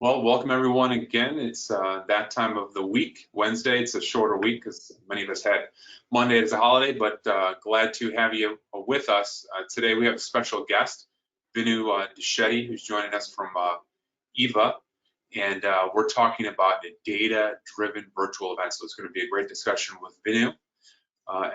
Well, welcome everyone again. It's that time of the week. Wednesday, it's a shorter week because many of us had Monday as a holiday, but glad to have you with us. Today we have a special guest, Vinnu Deshetty, who's joining us from EVA, and we're talking about a data-driven virtual event. So it's going to be a great discussion with Vinnu,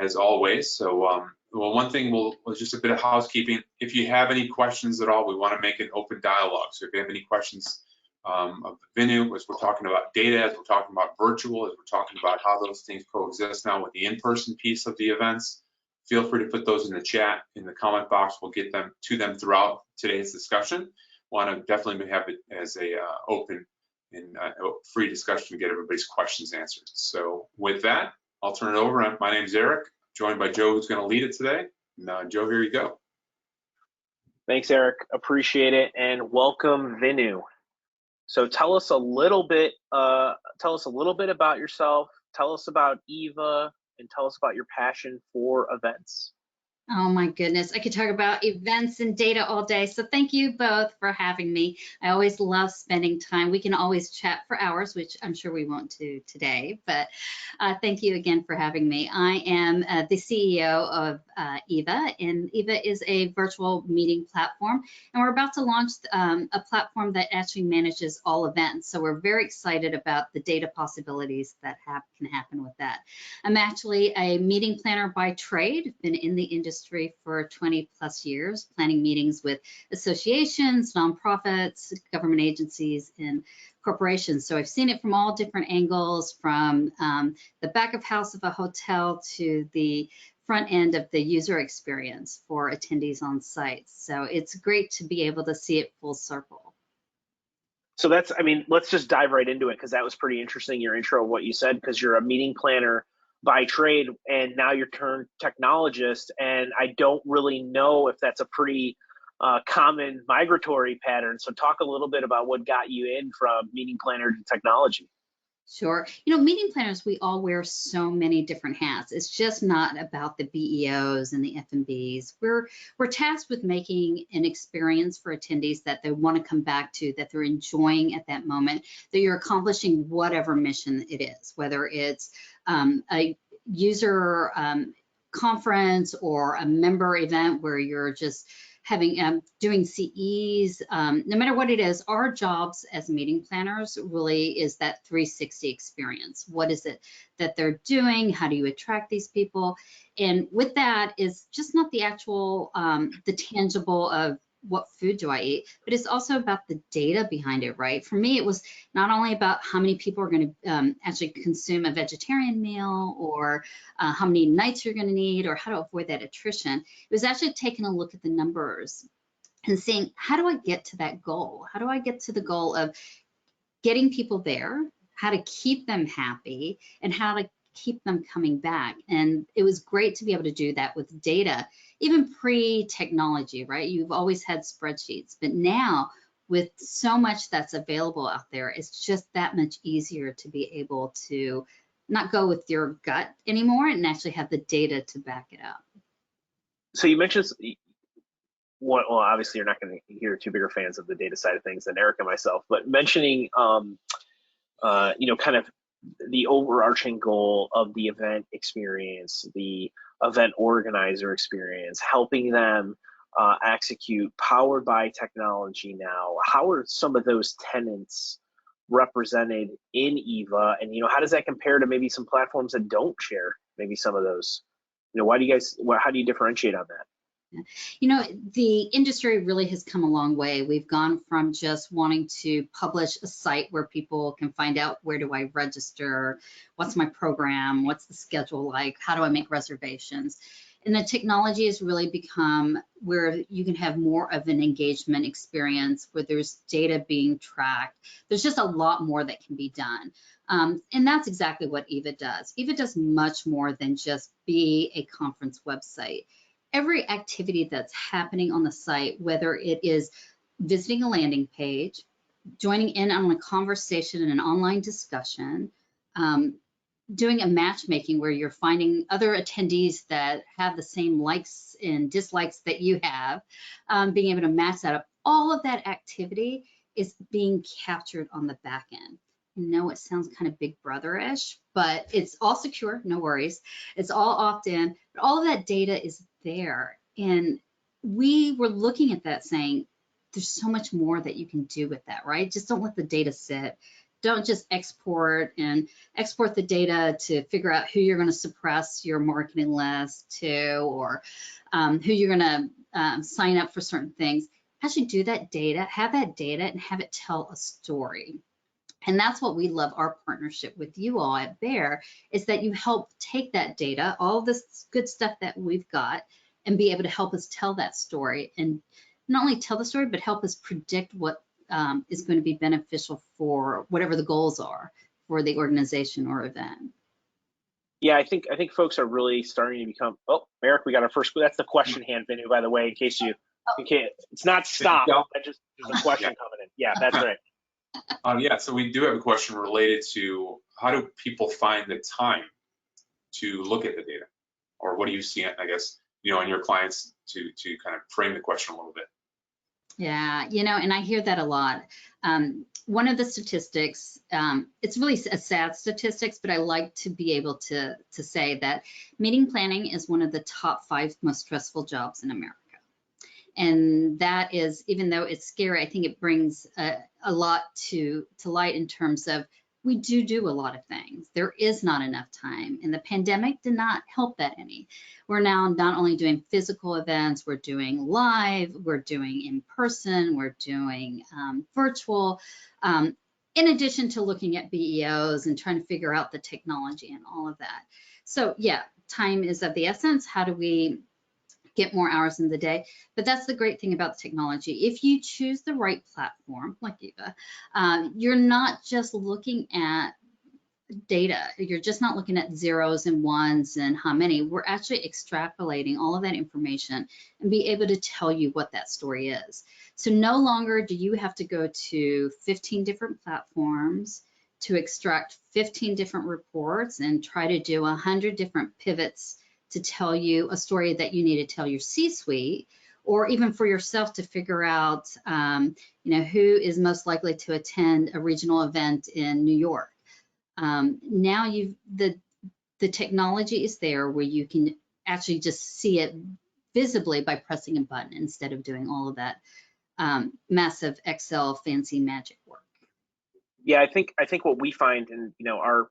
as always. So, well, one thing just a bit of housekeeping. If you have any questions at all, we want to make an open dialogue. So if you have any questions of Vinnu, as we're talking about data, as we're talking about virtual, as we're talking about how those things coexist now with the in-person piece of the events, feel free to put those in the chat, in the comment box. We'll get them to them throughout today's discussion. Want to definitely have it as a open and free discussion to get everybody's questions answered. So with that, I'll turn it over. My name's Eric, joined by Joe, who's going to lead it today. And, Joe, here you go. Thanks, Eric. Appreciate it, and welcome, Vinnu. So tell us a little bit about yourself. Tell us about EVA, and tell us about your passion for events. Oh my goodness, I could talk about events and data all day. So thank you both for having me. I always love spending time. We can always chat for hours, which I'm sure we won't do today, but thank you again for having me. I am the CEO of EVA, and EVA is a virtual meeting platform, and we're about to launch a platform that actually manages all events. So we're very excited about the data possibilities that can happen with that. I'm actually a meeting planner by trade, been in the industry for 20 plus years, planning meetings with associations, nonprofits, government agencies, and corporations. So I've seen it from all different angles, from the back of house of a hotel to the front end of the user experience for attendees on site. So it's great to be able to see it full circle. So let's just dive right into it, because that was pretty interesting, your intro, what you said, because you're a meeting planner by trade, and now you're turned technologist, and I don't really know if that's a pretty common migratory pattern. So talk a little bit about what got you in from meeting planner to technology. Sure. You know, meeting planners, we all wear so many different hats. It's just not about the BEOs and the F&Bs. We're tasked with making an experience for attendees that they want to come back to, that they're enjoying at that moment, that you're accomplishing whatever mission it is, whether it's a user conference or a member event where you're just having doing CEs, no matter what it is. Our jobs as meeting planners really is that 360 experience. What is it that they're doing? How do you attract these people? And with that is just not the actual, the tangible of what food do I eat, but it's also about the data behind it, right? For me, it was not only about how many people are going to actually consume a vegetarian meal, or how many nights you're going to need, or how to avoid that attrition. It was actually taking a look at the numbers and seeing, how do I get to that goal? How do I get to the goal of getting people there, how to keep them happy, and how to keep them coming back? And it was great to be able to do that with data, even pre-technology, right? You've always had spreadsheets, but now with so much that's available out there, it's just that much easier to be able to not go with your gut anymore and actually have the data to back it up. So you mentioned, well, obviously you're not going to hear two bigger fans of the data side of things than Eric and myself, but mentioning, you know, kind of the overarching goal of the event experience, the event organizer experience, helping them execute, powered by technology now. How are some of those tenets represented in EVA, and how does that compare to maybe some platforms that don't share maybe some of those? Why do you guys? How do you differentiate on that? The industry really has come a long way. We've gone from just wanting to publish a site where people can find out, where do I register, what's my program, what's the schedule like, how do I make reservations? And the technology has really become where you can have more of an engagement experience, where there's data being tracked. There's just a lot more that can be done. And that's exactly what EVA does. EVA does much more than just be a conference website. Every activity that's happening on the site, whether it is visiting a landing page, joining in on a conversation in an online discussion, doing a matchmaking where you're finding other attendees that have the same likes and dislikes that you have, being able to match that up, all of that activity is being captured on the back end. I know it sounds kind of big brother-ish, but it's all secure, no worries. It's all opt-in, but all of that data is there. And we were looking at that saying, there's so much more that you can do with that, right? Just don't let the data sit. Don't just export the data to figure out who you're going to suppress your marketing list to, or who you're going to sign up for certain things. Actually do that data, have that data, and have it tell a story. And that's what we love our partnership with you all at Bear, is that you help take that data, all this good stuff that we've got, and be able to help us tell that story, and not only tell the story, but help us predict what is going to be beneficial for whatever the goals are for the organization or event. Yeah, I think folks are really starting to become. Oh, Eric, we got our first. That's the question hand, Vinnu, by the way, in case you can't. It's not stop. There's a question coming in. Yeah, that's right. Yeah, so we do have a question related to how do people find the time to look at the data, or what do you see, I guess, in your clients to kind of frame the question a little bit. Yeah, and I hear that a lot. One of the statistics, it's really a sad statistics, but I like to be able to say that meeting planning is one of the top 5 most stressful jobs in America. And that is, even though it's scary, I think it brings a lot to light in terms of we do a lot of things. There is not enough time, and the pandemic did not help that any. We're now not only doing physical events, we're doing live, we're doing in person, we're doing virtual, in addition to looking at BEOs and trying to figure out the technology and all of that. So yeah, time is of the essence. How do we get more hours in the day? But that's the great thing about the technology. If you choose the right platform, like EVA, you're not just looking at data. You're just not looking at zeros and ones and how many. We're actually extrapolating all of that information and be able to tell you what that story is. So no longer do you have to go to 15 different platforms to extract 15 different reports and try to do 100 different pivots to tell you a story that you need to tell your C-suite, or even for yourself to figure out, who is most likely to attend a regional event in New York. Now the technology is there where you can actually just see it visibly by pressing a button instead of doing all of that massive Excel fancy magic work. Yeah, I think what we find in our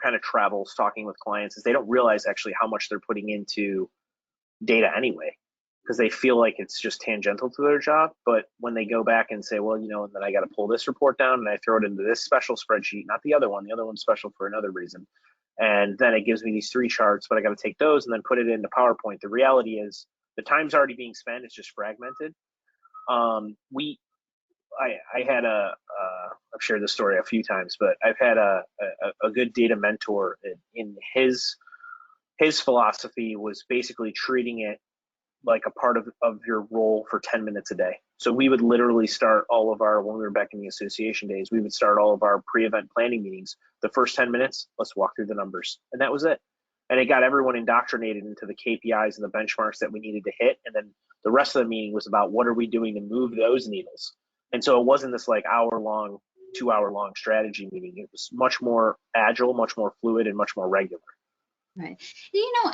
kind of travels talking with clients is they don't realize actually how much they're putting into data anyway, because they feel like it's just tangential to their job. But when they go back and say, well, and then I got to pull this report down and I throw it into this special spreadsheet, not the other one. The other one's special for another reason. And then it gives me these 3 charts, but I got to take those and then put it into PowerPoint. The reality is the time's already being spent. It's just fragmented. I had I've shared this story a few times, but I've had a good data mentor. In his philosophy was basically treating it like a part of your role for 10 minutes a day. So we would literally start all of our, when we were back in the association days, we would start all of our pre-event planning meetings. The first 10 minutes, let's walk through the numbers. And that was it. And it got everyone indoctrinated into the KPIs and the benchmarks that we needed to hit. And then the rest of the meeting was about what are we doing to move those needles. And so it wasn't this like 2-hour-long strategy meeting. It was much more agile, much more fluid, and much more regular. Right.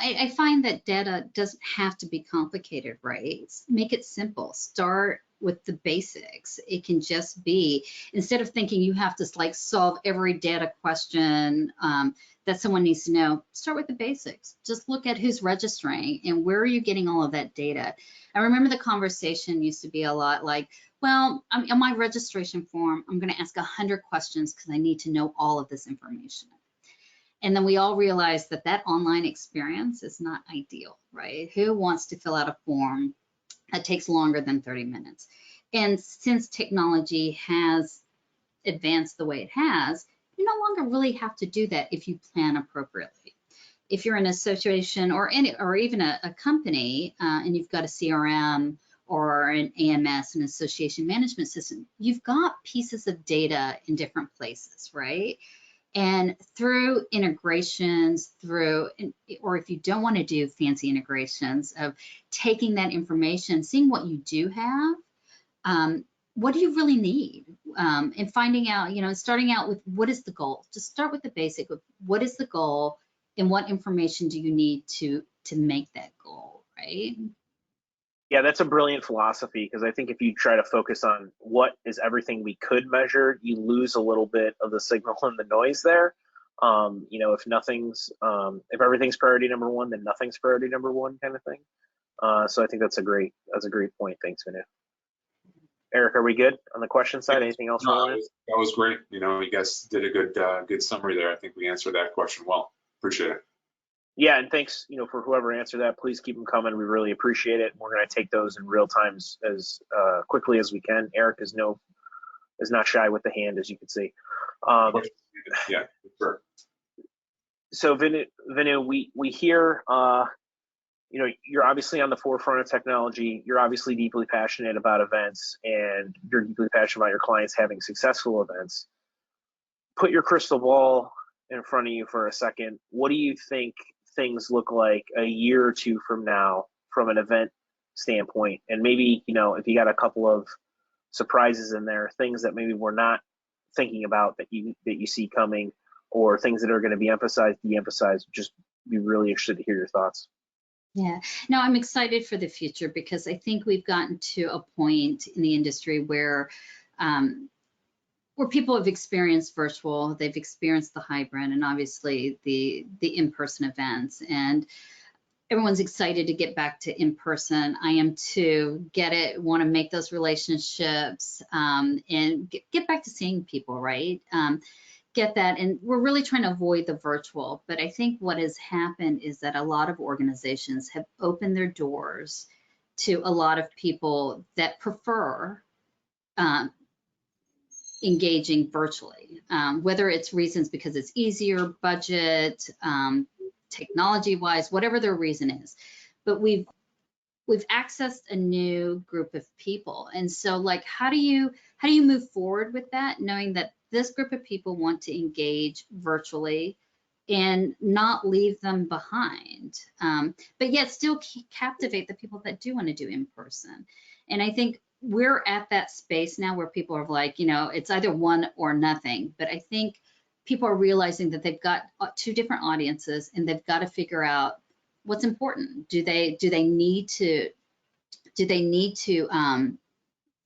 I find that data doesn't have to be complicated, right? Make it simple. Start with the basics. It can just be, instead of thinking you have to like solve every data question that someone needs to know, start with the basics. Just look at who's registering and where are you getting all of that data. I remember the conversation used to be a lot like, well, on my registration form, I'm going to ask 100 questions because I need to know all of this information. And then we all realized that online experience is not ideal, right? Who wants to fill out a form that takes longer than 30 minutes? And since technology has advanced the way it has, you no longer really have to do that if you plan appropriately. If you're in an association or even a company and you've got a CRM or an AMS, an association management system, you've got pieces of data in different places, right? And through integrations, or if you don't want to do fancy integrations of taking that information, seeing what you do have, what do you really need? And finding out, starting out with what is the goal? Just start with the basic of what is the goal and what information do you need to make that goal, right? Yeah, that's a brilliant philosophy, because I think if you try to focus on what is everything we could measure, you lose a little bit of the signal and the noise there. If everything's priority number one, then nothing's priority number one, kind of thing. So I think that's a great point. Thanks, Vinnu. Eric, are we good on the question side? Anything else? No, that was great. You guys did a good summary there. I think we answered that question well. Appreciate it. Yeah, and thanks, for whoever answered that. Please keep them coming. We really appreciate it. We're going to take those in real time as quickly as we can. Eric is not shy with the hand, as you can see. Yeah, sure. So Vinnu, we hear, you're obviously on the forefront of technology. You're obviously deeply passionate about events, and you're deeply passionate about your clients having successful events. Put your crystal ball in front of you for a second. What do you think things look like a year or two from now from an event standpoint? And maybe, if you got a couple of surprises in there, things that maybe we're not thinking about that you see coming, or things that are going to be emphasized, de-emphasized, just be really interested to hear your thoughts. Yeah, no, I'm excited for the future, because I think we've gotten to a point in the industry where people have experienced virtual, they've experienced the hybrid, and obviously the in-person events, and everyone's excited to get back to in-person. I am too. Get it, want to make those relationships, and get back to seeing people, right? Get that, and we're really trying to avoid the virtual. But I think what has happened is that a lot of organizations have opened their doors to a lot of people that prefer engaging virtually, whether it's reasons because it's easier, budget, technology-wise, whatever their reason is. But we've accessed a new group of people, and so how do you move forward with that, knowing that this group of people want to engage virtually and not leave them behind, but yet still captivate the people that do want to do in person? And I think we're at that space now where people are like, it's either one or nothing. But I think people are realizing that they've got two different audiences, and they've got to figure out what's important. Do they need to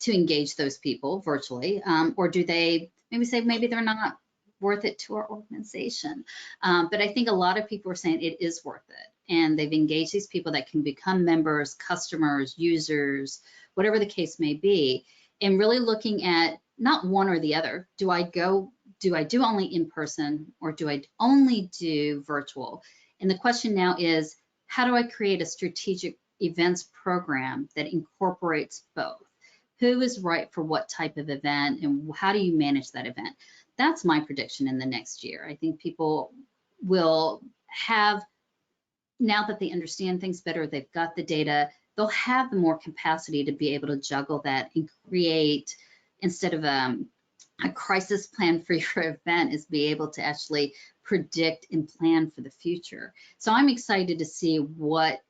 engage those people virtually, or do they maybe say maybe they're not worth it to our organization? But I think a lot of people are saying it is worth it, and they've engaged these people that can become members, customers, users, whatever the case may be, and really looking at not one or the other. Do I do only in person, or do I only do virtual? And the question now is, how do I create a strategic events program that incorporates both? Who is right for what type of event, and how do you manage that event? That's my prediction in the next year. I think people will have, now that they understand things better, they've got the data, they'll have the more capacity to be able to juggle that and create, instead of a crisis plan for your event, is be able to actually predict and plan for the future. So I'm excited to see what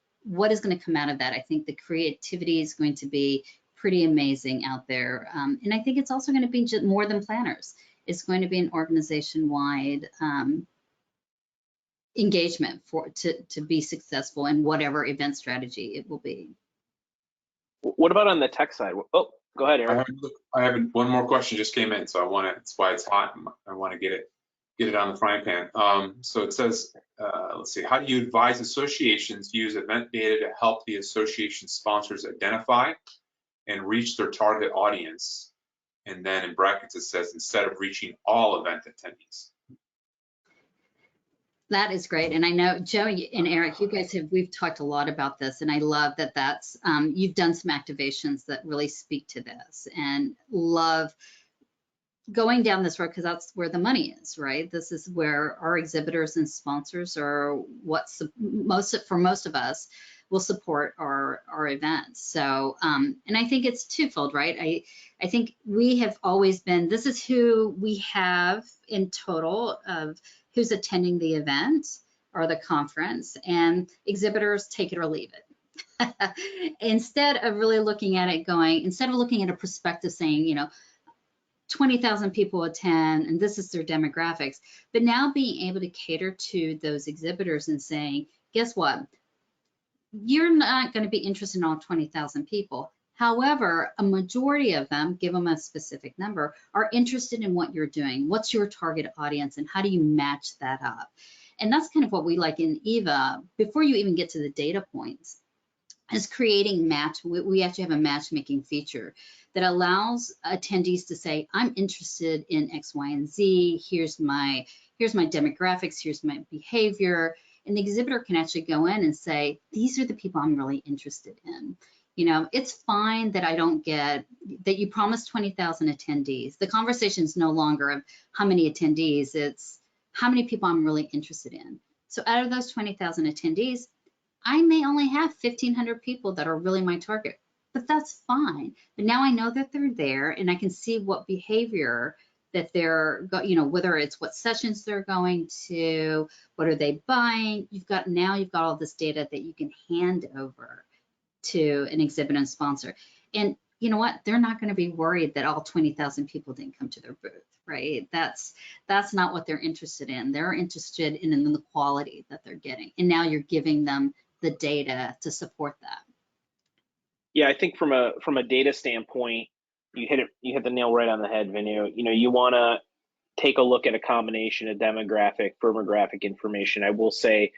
is going to come out of that. I think the creativity is going to be pretty amazing out there. And I think it's also going to be just more than planners. It's going to be an organization-wide engagement to be successful in whatever event strategy it will be. What about on the tech side? Oh, go ahead, Eric. I have one more question just came in, so that's why it's hot. I want to get it on the frying pan. So it says, let's see, how do you advise associations use event data to help the association sponsors identify and reach their target audience? And then in brackets it says, instead of reaching all event attendees. That is great. And I know Joey and Eric, we've talked a lot about this, and I love that's, you've done some activations that really speak to this, and love going down this road, because that's where the money is, right? This is where our exhibitors and sponsors are for most of us will support our events. So, and I think it's twofold, right? I think we have always been, this is who we have in total of who's attending the event or the conference, and exhibitors take it or leave it. Instead of really looking at it going, instead of looking at a perspective saying, 20,000 people attend and this is their demographics, but now being able to cater to those exhibitors and saying, guess what? You're not going to be interested in all 20,000 people. However, a majority of them, give them a specific number, are interested in what you're doing. What's your target audience and how do you match that up? And that's kind of what we like in EVA, before you even get to the data points, is creating match. We actually have a matchmaking feature that allows attendees to say, I'm interested in X, Y, and Z. Here's my demographics, here's my behavior. And the exhibitor can actually go in and say, these are the people I'm really interested in. It's fine that I don't get, that you promised 20,000 attendees. The conversation is no longer of how many attendees, it's how many people I'm really interested in. So out of those 20,000 attendees, I may only have 1,500 people that are really my target, but that's fine. But now I know that they're there and I can see what behavior that they're, whether it's what sessions they're going to, what are they buying. You've got all this data that you can hand over to an exhibit and sponsor. And you know what? They're not going to be worried that all 20,000 people didn't come to their booth, right? That's not what they're interested in. They're interested in the quality that they're getting. And now you're giving them the data to support that. Yeah, I think from a data standpoint, you hit the nail right on the head, Vinnu. You want to take a look at a combination of demographic, firmographic information. I will say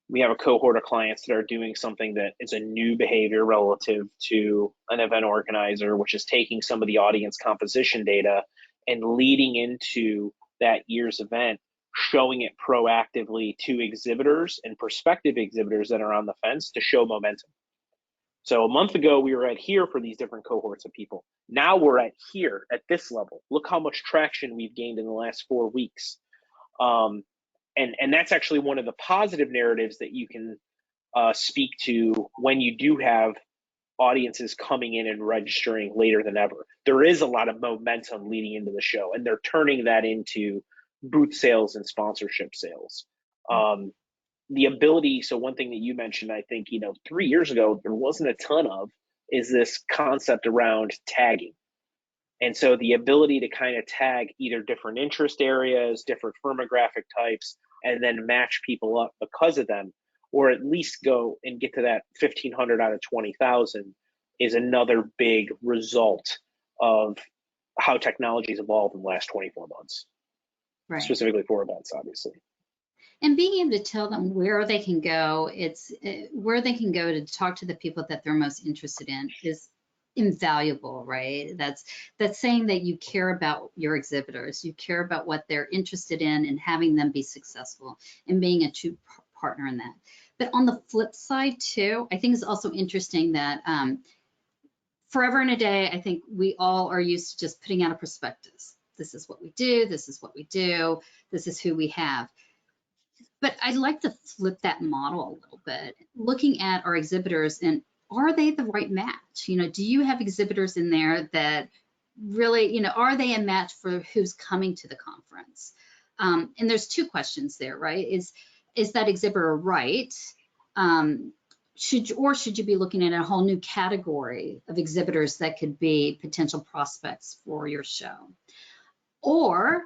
we have a cohort of clients that are doing something that is a new behavior relative to an event organizer, which is taking some of the audience composition data and leading into that year's event, showing it proactively to exhibitors and prospective exhibitors that are on the fence to show momentum. So a month ago, we were at here for these different cohorts of people. Now we're at here at this level. Look how much traction we've gained in the last 4 weeks. And that's actually one of the positive narratives that you can speak to when you do have audiences coming in and registering later than ever. There is a lot of momentum leading into the show, and they're turning that into booth sales and sponsorship sales. The ability, so one thing that you mentioned, I think, 3 years ago, there wasn't a ton of, is this concept around tagging. And so the ability to kind of tag either different interest areas, different firmographic types, and then match people up because of them, or at least go and get to that 1,500 out of 20,000 is another big result of how technology's evolved in the last 24 months, right. Specifically for events, obviously. And being able to tell them where they can go, where they can go to talk to the people that they're most interested in is invaluable, right? That's saying that you care about your exhibitors, you care about what they're interested in and having them be successful and being a true partner in that. But on the flip side too, I think it's also interesting that forever and a day, I think we all are used to just putting out a prospectus. This is what we do, this is what we do, this is who we have. But I'd like to flip that model a little bit, looking at our exhibitors and are they the right match? Do you have exhibitors in there that really, are they a match for who's coming to the conference? And there's two questions there, right? Is that exhibitor right? Should you be looking at a whole new category of exhibitors that could be potential prospects for your show? Or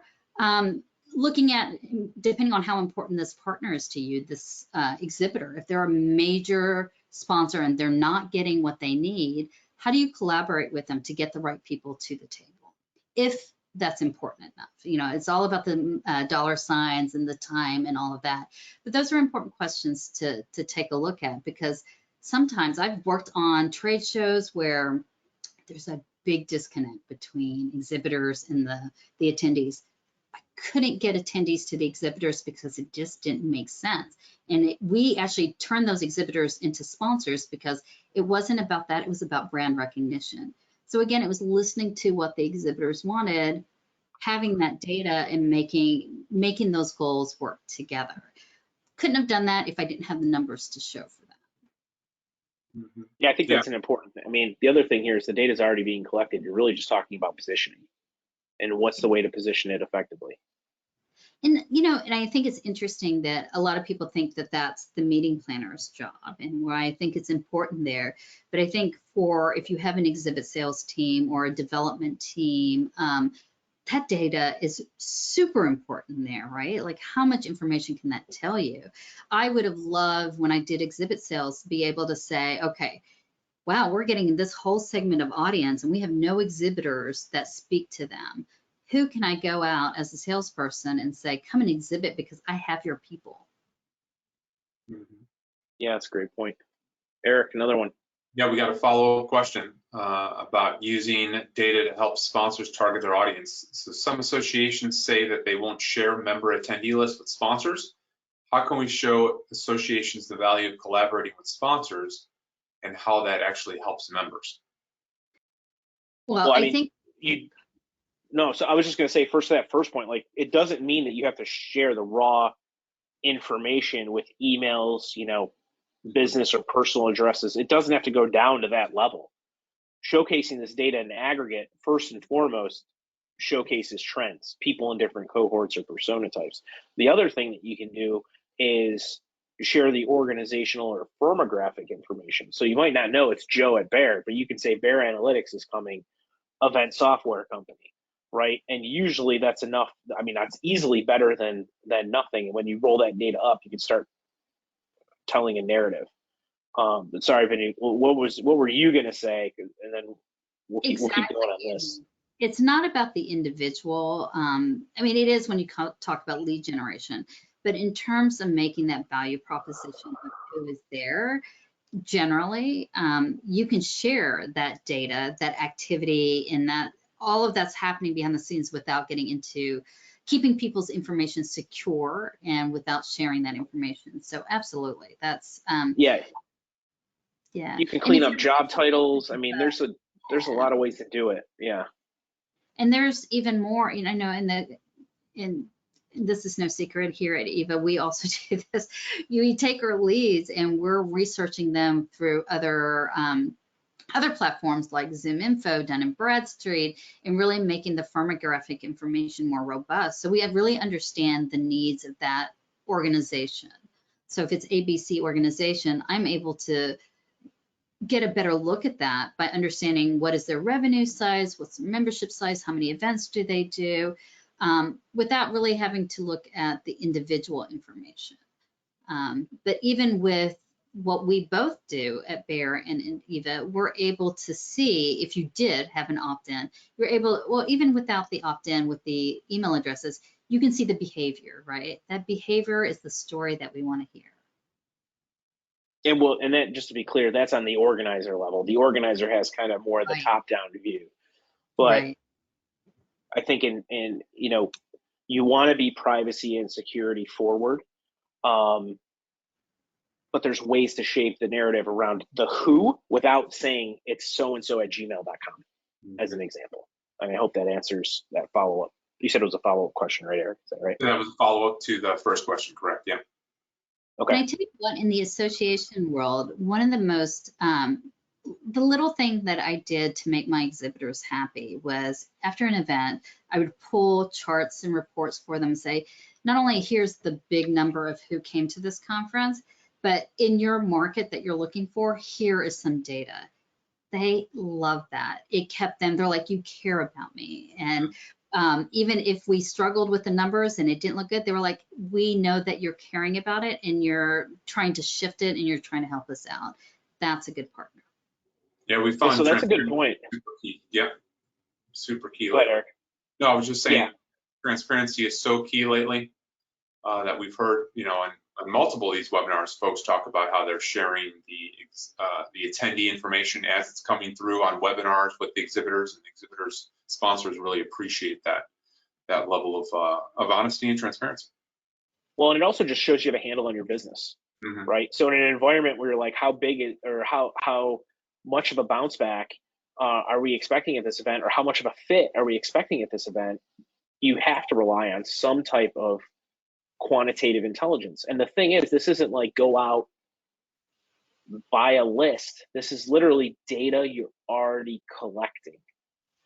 looking at, depending on how important this partner is to you, this exhibitor, if they're a major sponsor and they're not getting what they need, how do you collaborate with them to get the right people to the table? If that's important enough. It's all about the dollar signs and the time and all of that. But those are important questions to take a look at, because sometimes I've worked on trade shows where there's a big disconnect between exhibitors and the attendees. I couldn't get attendees to the exhibitors because it just didn't make sense. And we actually turned those exhibitors into sponsors because it wasn't about that, it was about brand recognition. So again, it was listening to what the exhibitors wanted, having that data and making those goals work together. Couldn't have done that if I didn't have the numbers to show for that. Mm-hmm. Yeah, I think that's an important thing. I mean, the other thing here is the data is already being collected. You're really just talking about positioning and what's the way to position it effectively. And, you know, and I think it's interesting that a lot of people think that that's the meeting planner's job, and why I think it's important there. But I think for if you have an exhibit sales team or a development team, that data is super important there, right? Like how much information can that tell you? I would have loved when I did exhibit sales to be able to say, okay, wow, we're getting this whole segment of audience and we have no exhibitors that speak to them. Who can I go out as a salesperson and say, come and exhibit because I have your people? Yeah, that's a great point. Eric, another one. Yeah, we got a follow-up question about using data to help sponsors target their audience. So some associations say that they won't share member attendee lists with sponsors. How can we show associations the value of collaborating with sponsors and how that actually helps members? Well, I think no, so I was just going to say first to that first point, like it doesn't mean that you have to share the raw information with emails, you know, business or personal addresses. It doesn't have to go down to that level. Showcasing this data in aggregate, first and foremost, showcases trends, people in different cohorts or persona types. The other thing that you can do is share the organizational or firmographic information. So you might not know it's Joe at Bear, but you can say Bear Analytics is coming, event software company, right? And usually that's enough. I mean, that's easily better than nothing. And when you roll that data up, you can start telling a narrative. But sorry, Vinny, what were you going to say? And then we'll keep going on this. It's not about the individual. I mean, it is when you talk about lead generation, but in terms of making that value proposition of who is there, generally, you can share that data, that activity, and that all of that's happening behind the scenes without getting into keeping people's information secure and without sharing that information. So absolutely, that's yeah. You can clean up job titles. I mean, there's a lot of ways to do it. Yeah. And there's even more, you know, in this is no secret here at EVA, we also do this. We take our leads and we're researching them through other platforms like Zoom Info, Dun & Bradstreet, and really making the firmographic information more robust. So we really understand the needs of that organization. So if it's ABC organization, I'm able to get a better look at that by understanding what is their revenue size, what's their membership size, how many events do they do, without really having to look at the individual information. But even with what we both do at Bear and in EVA, we're able to see if you did have an opt-in, you're able, well, even without the opt-in with the email addresses, you can see the behavior, right? That behavior is the story that we want to hear. And then just to be clear, that's on the organizer level. The organizer has kind of more of the top-down view. But I think in you know, you want to be privacy and security forward. But there's ways to shape the narrative around the who without saying it's so-and-so at gmail.com, as an example. I mean, I hope that answers that follow-up. You said it was a follow-up question, right, Eric? Is that right? That was a follow-up to the first question, correct? Yeah. Okay. And I tell you what, in the association world, one of the most, the little thing that I did to make my exhibitors happy was after an event, I would pull charts and reports for them and say, not only here's the big number of who came to this conference, but in your market that you're looking for, here is some data. They love that. It kept them, they're like, you care about me. And even if we struggled with the numbers and it didn't look good, they were like, we know that you're caring about it and you're trying to shift it and you're trying to help us out. That's a good partner. Yeah, we found so that's a good point. Super key. Yeah, super key. Go ahead, Eric. No, I was just saying, transparency is so key lately that we've heard, you know, on multiple of these webinars, folks talk about how they're sharing the attendee information as it's coming through on webinars with the exhibitors, and the exhibitors sponsors really appreciate that level of honesty and transparency. Well, and it also just shows you have a handle on your business, right? So in an environment where you're like, how big is, or how much of a bounce back are we expecting at this event, or how much of a fit are we expecting at this event? You have to rely on some type of quantitative intelligence. And the thing is, this isn't like go out, buy a list. This is literally data you're already collecting.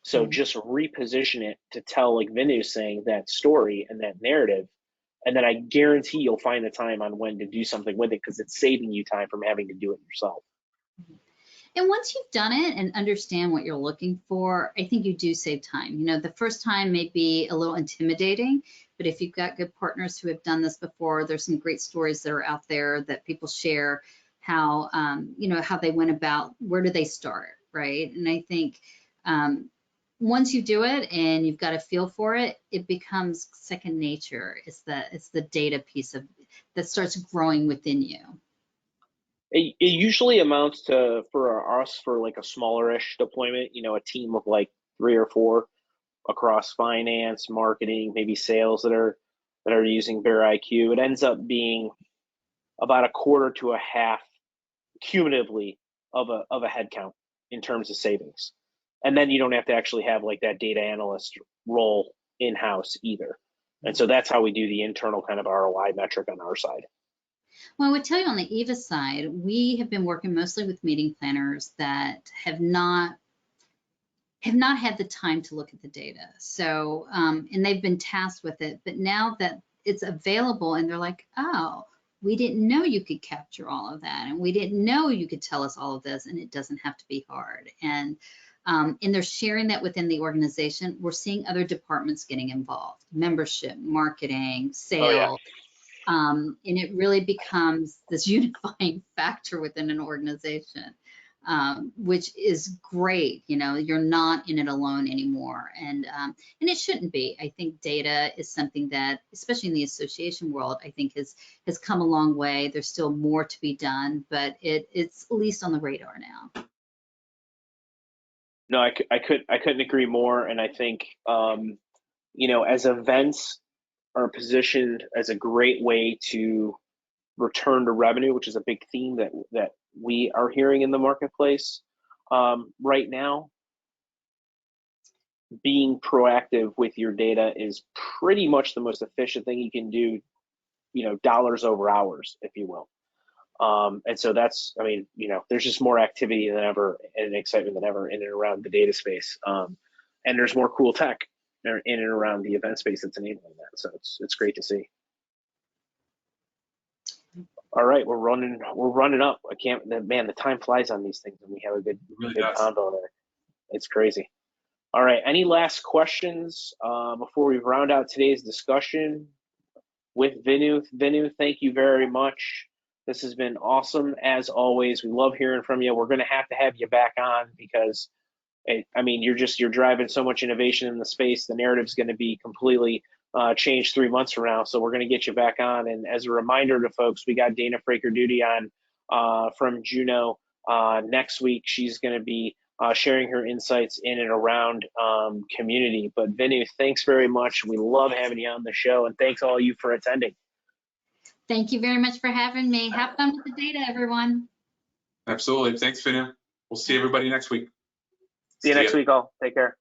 So just reposition it to tell, like Vinnu saying, that story and that narrative And then I guarantee you'll find the time on when to do something with it because it's saving you time from having to do it yourself. And once you've done it and understand what you're looking for, I think you do save time. You know, the first time may be a little intimidating, but if you've got good partners who have done this before, there's some great stories that are out there that people share how, you know, how they went about, where do they start, right? And I think once you do it and you've got a feel for it, it becomes second nature. It's the data piece of that starts growing within you. It usually amounts to, for us, for like a smaller-ish deployment, you know, a team of like 3 or 4 across finance, marketing, maybe sales that are using Bear IQ. It ends up being about 1/4 to 1/2 cumulatively of a headcount in terms of savings. And then you don't have to actually have like that data analyst role in-house either. And so that's how we do the internal kind of ROI metric on our side. Well, I would tell you on the EVA side, we have been working mostly with meeting planners that have not had the time to look at the data. So, and they've been tasked with it, but now that it's available and they're like, oh, we didn't know you could capture all of that. And we didn't know you could tell us all of this, and it doesn't have to be hard. And they're sharing that within the organization. We're seeing other departments getting involved, membership, marketing, sales. Oh, yeah. And it really becomes this unifying factor within an organization, which is great. You know, you're not in it alone anymore, and it shouldn't be. I think data is something that, especially in the association world, I think has come a long way. There's still more to be done, but it's at least on the radar now. No, I couldn't agree more. And I think, you know, as events are positioned as a great way to return to revenue, which is a big theme that we are hearing in the marketplace right now, being proactive with your data is pretty much the most efficient thing you can do, you know, dollars over hours, if you will. And so that's, I mean, you know, there's just more activity than ever and excitement than ever in and around the data space. And there's more cool tech in and around the event space that's enabling that. So it's great to see. All right, we're running up. Man, the time flies on these things, and we have a good combo there. It's crazy. All right, any last questions before we round out today's discussion with Vinnu? Vinnu, thank you very much. This has been awesome as always. We love hearing from you. We're going to have you back on because, I mean, you're driving so much innovation in the space. The narrative's going to be completely changed 3 months from now. So we're going to get you back on. And as a reminder to folks, we got Dana Fraker-Duty on from Juno next week. She's going to be sharing her insights in and around community. But Vinnu, thanks very much. We love having you on the show, and thanks all of you for attending. Thank you very much for having me. Have fun with the data, everyone. Absolutely. Thanks, Vinnu. We'll see everybody next week. See you next week, all. Take care.